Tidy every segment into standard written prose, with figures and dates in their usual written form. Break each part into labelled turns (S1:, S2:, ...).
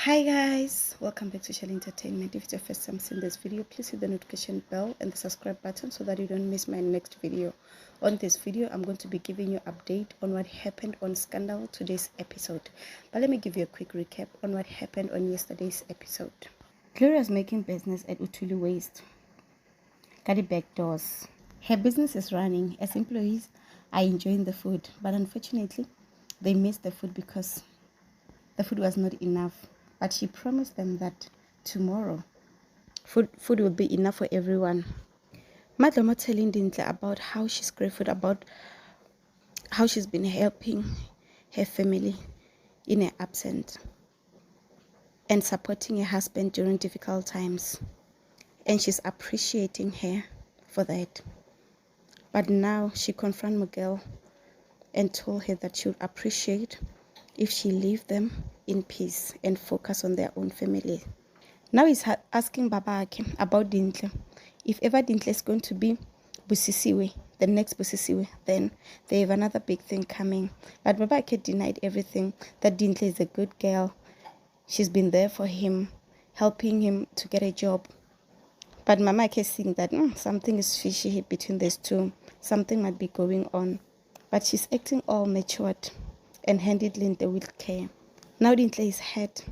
S1: Hi guys, welcome back to Shell Entertainment. If it's your first time seeing this video, please hit the notification bell and the subscribe button so that you don't miss my next video. On this video, I'm going to be giving you an update on what happened on Scandal today's episode. But let me give you a quick recap on what happened on yesterday's episode. Gloria's making business at Utulu Waste. Got the back doors. Her business is running as employees are enjoying the food, but unfortunately, they missed the food because the food was not enough. But she promised them that tomorrow food will be enough for everyone. Madlomo telling Dintle about how she's grateful about how she's been helping her family in her absence and supporting her husband during difficult times. And she's appreciating her for that. But now she confronted Miguel and told her that she would appreciate if she leave them in peace and focus on their own family. Now he's asking Babake about Dintle. If ever Dintle is going to be Busisiwe, the next Busisiwe, then they have another big thing coming. But Babake denied everything, that Dintle is a good girl. She's been there for him, helping him to get a job. But Mama is seeing that something is fishy between these two. Something might be going on. But she's acting all matured and handled Dintle with care. Now Dintle is hurt,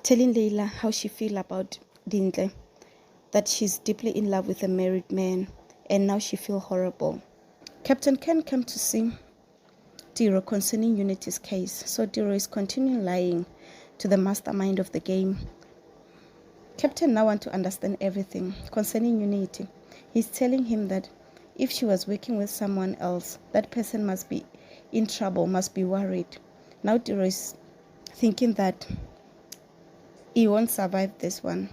S1: telling Leila how she feels about Dintle, that she's deeply in love with a married man, and now she feels horrible. Captain Ken came to see Tiro concerning Unity's case, so Tiro is continuing lying to the mastermind of the game. Captain now wants to understand everything concerning Unity. He's telling him that if she was working with someone else, that person must be in trouble, must be worried. Now Tiro is thinking that he won't survive this one.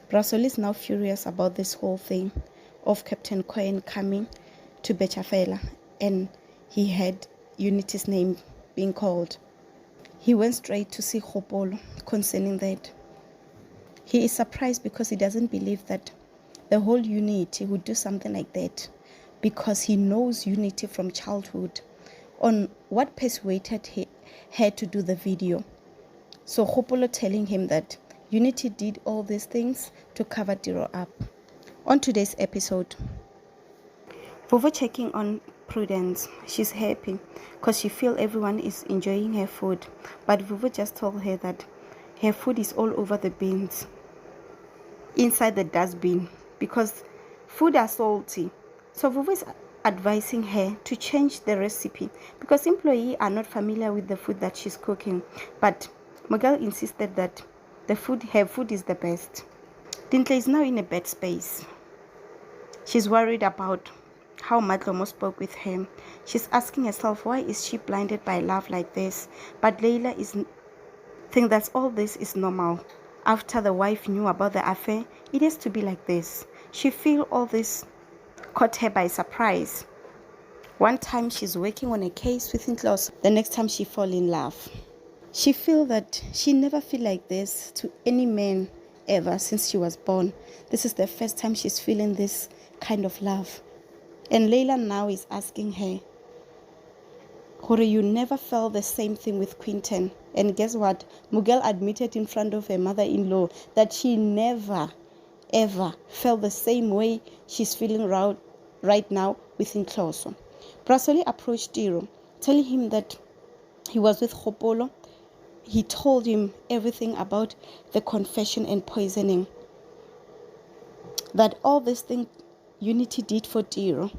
S1: Brasol is now furious about this whole thing of Captain Cohen coming to Bechafela, and he had Unity's name being called. He went straight to see Kgopolo concerning that. He is surprised because he doesn't believe that the whole Unity would do something like that, because he knows Unity from childhood. On what persuaded her to do the video. So Kgopolo telling him that Unity did all these things to cover Tiro up. On today's episode, Vovo checking on Prudence. She's happy because she feels everyone is enjoying her food. But Vovo just told her that her food is all over the bins, inside the dustbin, because food are salty. So Vovo is advising her to change the recipe because employees are not familiar with the food that she's cooking. But Miguel insisted that her food is the best. Dintle is now in a bad space. She's worried about how Madlomo spoke with her. She's asking herself, why is she blinded by love like this? But Leila thinks that all this is normal. After the wife knew about the affair, it has to be like this. She feels all this caught her by surprise. One time she's working on a case with Ntlos, the next time she fall in love. She feels that she never feel like this to any man ever since she was born. This is the first time she's feeling this kind of love. And Leila now is asking her, Hore, you never felt the same thing with Quinton. And guess what? Miguel admitted in front of her mother-in-law that she never, ever felt the same way she's feeling right now with Ntloso. Brasoli approached Tiro, telling him that he was with Kgopolo. He told him everything about the confession and poisoning, that all this thing Unity did for Tiro.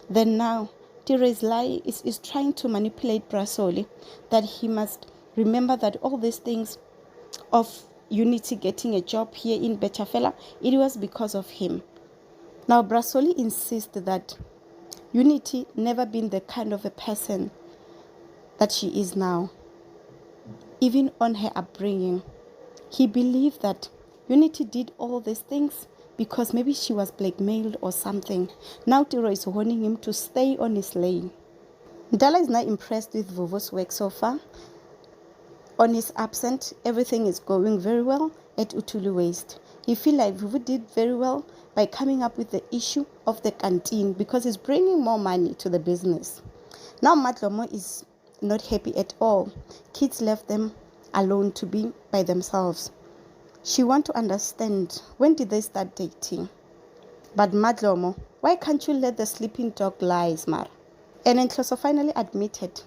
S1: Then now Tiro is trying to manipulate Brasoli, that he must remember that all these things of Unity getting a job here in Bechafela, it was because of him. Now Brasoli insists that Unity never been the kind of a person that she is now. Even on her upbringing, he believed that Unity did all these things because maybe she was blackmailed or something. Now Tiro is warning him to stay on his lane. Ndala is not impressed with Vovo's work so far. On his absence, everything is going very well at Utulu Waste. He feels like Vovo did very well by coming up with the issue of the canteen because it's bringing more money to the business. Now Madlomo is not happy at all. Kids left them alone, to be by themselves. She want to understand, when did they start dating? But Madlomo, why can't you let the sleeping dog lie, Mar? And Nhloso finally admitted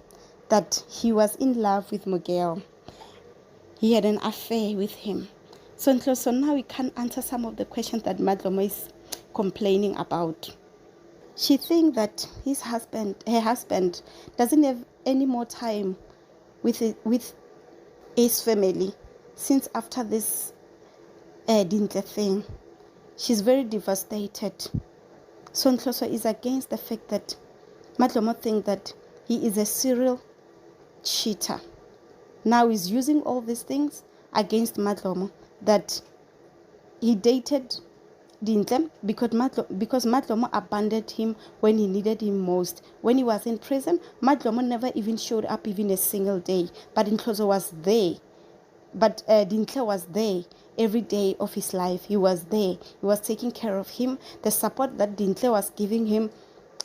S1: that he was in love with Miguel. He had an affair with him. So Nhloso, now we can answer some of the questions that Madlomo is complaining about. She thinks that her husband, doesn't have any more time with his family since after this Dintle thing. She's very devastated. So Nhloso is against the fact that Madlomo thinks that he is a serial cheater. Now he's using all these things against Madlomo, that he dated Dintle because Madlomo abandoned him when he needed him most. When he was in prison, Madlomo never even showed up even a single day. But Nhloso was there. But Dintle was there every day of his life. He was there. He was taking care of him. The support that Dintle was giving him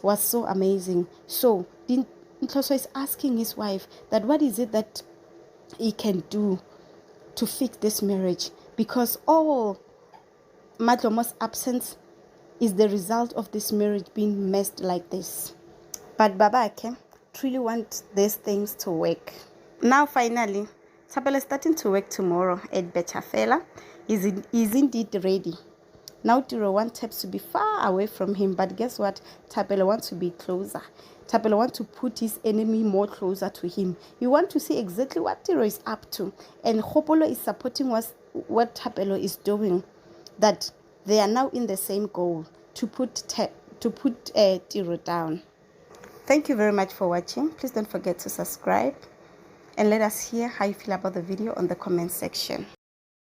S1: was so amazing. So Nhloso is asking his wife that what is it that he can do to fix this marriage, because all Madlomo's absence is the result of this marriage being messed like this. But Babake truly wants these things to work. Now finally, Thapelo is starting to work tomorrow at Betchafela. He's indeed ready. Now Tiro wants Thaps to be far away from him, but guess what? Thapelo wants to be closer. Thapelo wants to put his enemy more closer to him. He wants to see exactly what Tiro is up to. And Kgopolo is supporting what Thapelo is doing. That they are now in the same goal, to put Tiro down. Thank you very much for watching. Please don't forget to subscribe. And let us hear how you feel about the video on the comment section.